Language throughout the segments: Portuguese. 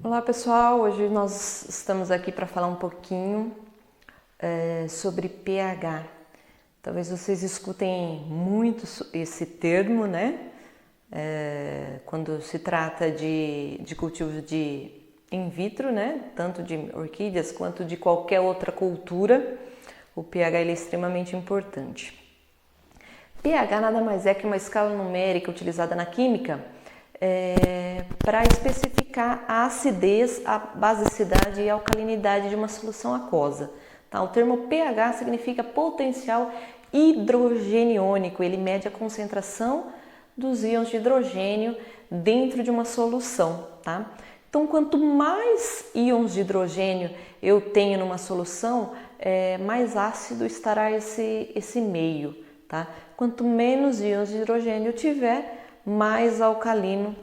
Olá pessoal, hoje nós estamos aqui para falar um pouquinho sobre pH. Talvez vocês escutem muito esse termo, né? Quando se trata de cultivo de in vitro, né? Tanto de orquídeas quanto de qualquer outra cultura, o pH ele é extremamente importante. pH nada mais é que uma escala numérica utilizada na química para especificar a acidez, a basicidade e a alcalinidade de uma solução aquosa. Tá? O termo pH significa potencial hidrogeniônico, ele mede a concentração dos íons de hidrogênio dentro de uma solução. Tá? Então, quanto mais íons de hidrogênio eu tenho numa solução, mais ácido estará esse meio. Tá? Quanto menos íons de hidrogênio eu tiver, mais alcalino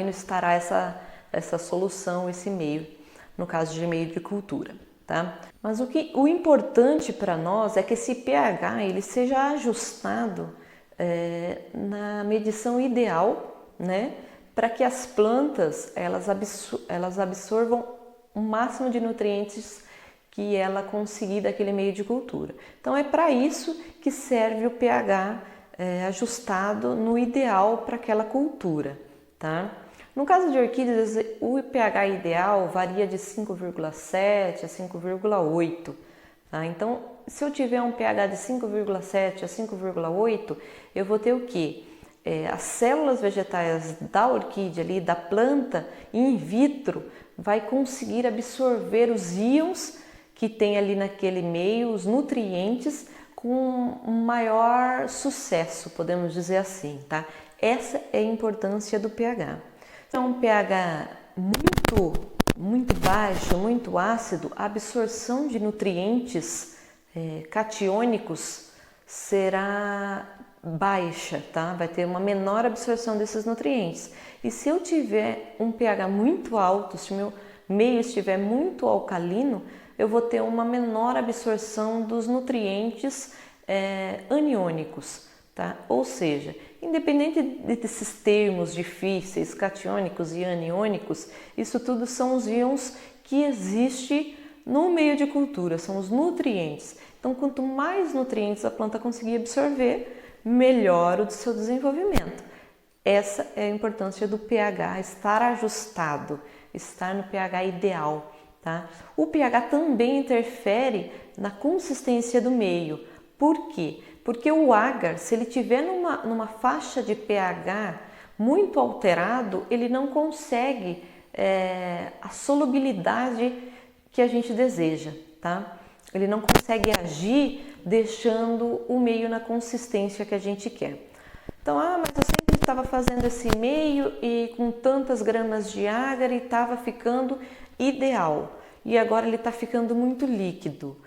estará essa solução, esse meio, no caso de meio de cultura, tá? Mas o importante para nós é que esse pH ele seja ajustado na medição ideal, né? Para que as plantas elas absorvam o máximo de nutrientes que ela conseguir daquele meio de cultura. Então é para isso que serve o pH ajustado no ideal para aquela cultura, tá? No caso de orquídeas, o pH ideal varia de 5,7 a 5,8, tá? Então, se eu tiver um pH de 5,7 a 5,8, eu vou ter o quê? As células vegetais da orquídea ali, da planta in vitro, vai conseguir absorver os íons que tem ali naquele meio, os nutrientes, com um maior sucesso, podemos dizer assim, tá? Essa é a importância do pH. Então, um pH muito baixo, muito ácido, a absorção de nutrientes catiônicos será baixa, tá? Vai ter uma menor absorção desses nutrientes. E se eu tiver um pH muito alto, se o meu meio estiver muito alcalino, eu vou ter uma menor absorção dos nutrientes aniônicos, tá? Ou seja, independente desses termos difíceis, catiônicos e aniônicos, isso tudo são os íons que existem no meio de cultura, são os nutrientes. Então, quanto mais nutrientes a planta conseguir absorver, melhor o seu desenvolvimento. Essa é a importância do pH estar ajustado, estar no pH ideal. Tá? O pH também interfere na consistência do meio. Por quê? Porque o agar, se ele estiver numa faixa de pH muito alterado, ele não consegue a solubilidade que a gente deseja. Tá? Ele não consegue agir deixando o meio na consistência que a gente quer. Então, mas eu sempre estava fazendo esse meio e com tantas gramas de agar e estava ficando ideal. E agora ele está ficando muito líquido.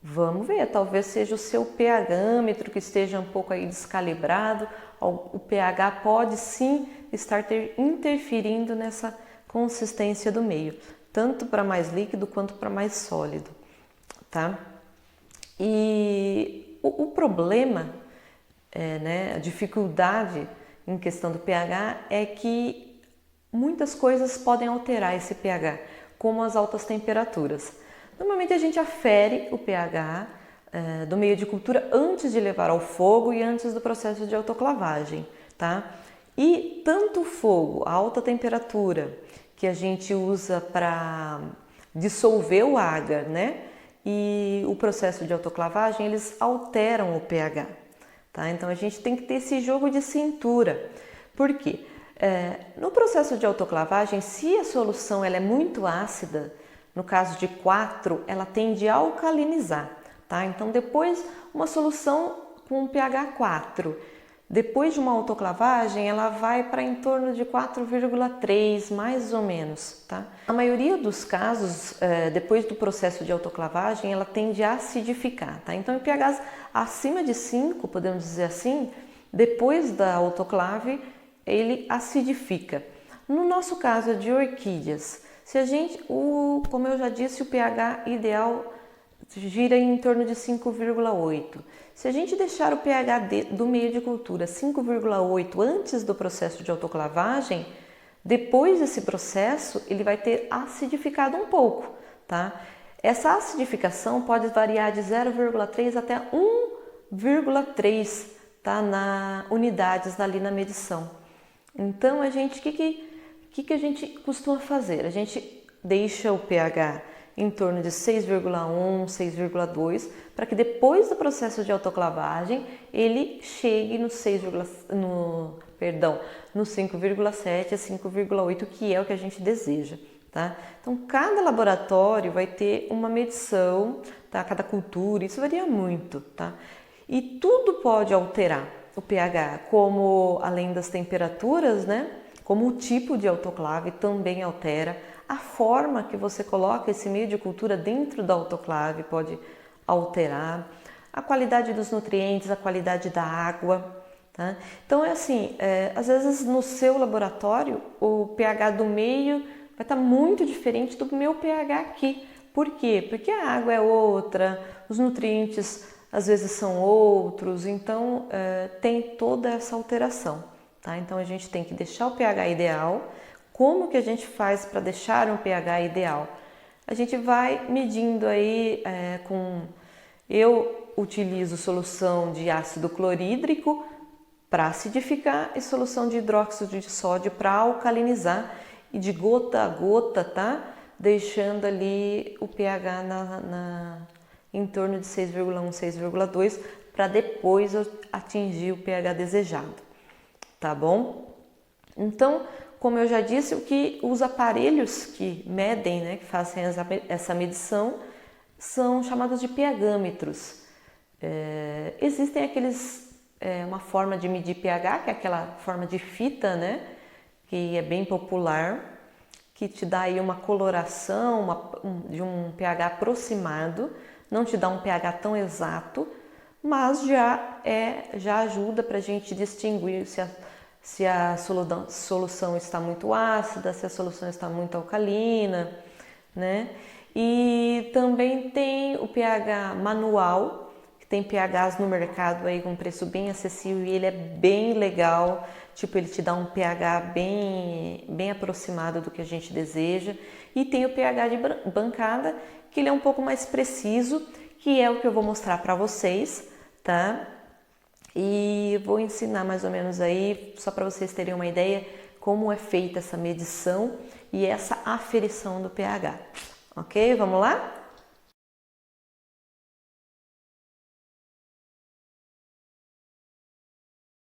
Vamos ver, talvez seja o seu pHmetro que esteja um pouco aí descalibrado. O pH pode sim estar interferindo nessa consistência do meio, tanto para mais líquido quanto para mais sólido, tá? E o problema, a dificuldade em questão do pH é que muitas coisas podem alterar esse pH, como as altas temperaturas. Normalmente a gente afere o pH do meio de cultura antes de levar ao fogo e antes do processo de autoclavagem, tá? E tanto o fogo, a alta temperatura, que a gente usa para dissolver o agar, né? E o processo de autoclavagem, eles alteram o pH, tá? Então a gente tem que ter esse jogo de cintura. Por quê? No processo de autoclavagem, se a solução ela é muito ácida, no caso de 4, ela tende a alcalinizar, tá? Então, depois, uma solução com pH 4, depois de uma autoclavagem, ela vai para em torno de 4,3, mais ou menos, tá? A maioria dos casos, depois do processo de autoclavagem, ela tende a acidificar, tá? Então, em pHs acima de 5, podemos dizer assim, depois da autoclave, ele acidifica. No nosso caso de orquídeas, se a gente, como eu já disse, o pH ideal gira em torno de 5,8. Se a gente deixar o pH do meio de cultura 5,8 antes do processo de autoclavagem, Depois desse processo, ele vai ter acidificado um pouco, tá? Essa acidificação pode variar de 0,3 até 1,3, tá? Unidades ali na medição. Então, o que a gente costuma fazer? A gente deixa o pH em torno de 6,1, 6,2, para que depois do processo de autoclavagem ele chegue no 5,7 a 5,8, que é o que a gente deseja, tá? Então, cada laboratório vai ter uma medição, tá? Cada cultura, isso varia muito, tá? E tudo pode alterar o pH, como além das temperaturas, né? Como o tipo de autoclave também altera, a forma que você coloca esse meio de cultura dentro da autoclave pode alterar, a qualidade dos nutrientes, a qualidade da água, tá? Então é assim, às vezes no seu laboratório o pH do meio vai estar muito diferente do meu pH aqui. Por quê? Porque a água é outra, os nutrientes às vezes são outros, então tem toda essa alteração, tá? Então a gente tem que deixar o pH ideal. Como que a gente faz para deixar um pH ideal? A gente vai medindo aí eu utilizo solução de ácido clorídrico para acidificar e solução de hidróxido de sódio para alcalinizar, e de gota a gota, tá? Deixando ali o pH em torno de 6,1, 6,2 para depois atingir o pH desejado, tá bom? Então, como eu já disse, os aparelhos que medem, né, que fazem essa medição, são chamados de pHmetros. Existem uma forma de medir pH, que é aquela forma de fita, né, que é bem popular, que te dá aí uma coloração de um pH aproximado, não te dá um pH tão exato, mas já ajuda para a gente distinguir se a solução está muito ácida, se a solução está muito alcalina, né? E também tem o pH manual, que tem pHs no mercado aí com preço bem acessível e ele é bem legal, tipo ele te dá um pH bem aproximado do que a gente deseja. E tem o pH de bancada, que ele é um pouco mais preciso, que é o que eu vou mostrar para vocês, tá? E vou ensinar mais ou menos aí, só para vocês terem uma ideia, como é feita essa medição e essa aferição do pH. Ok? Vamos lá?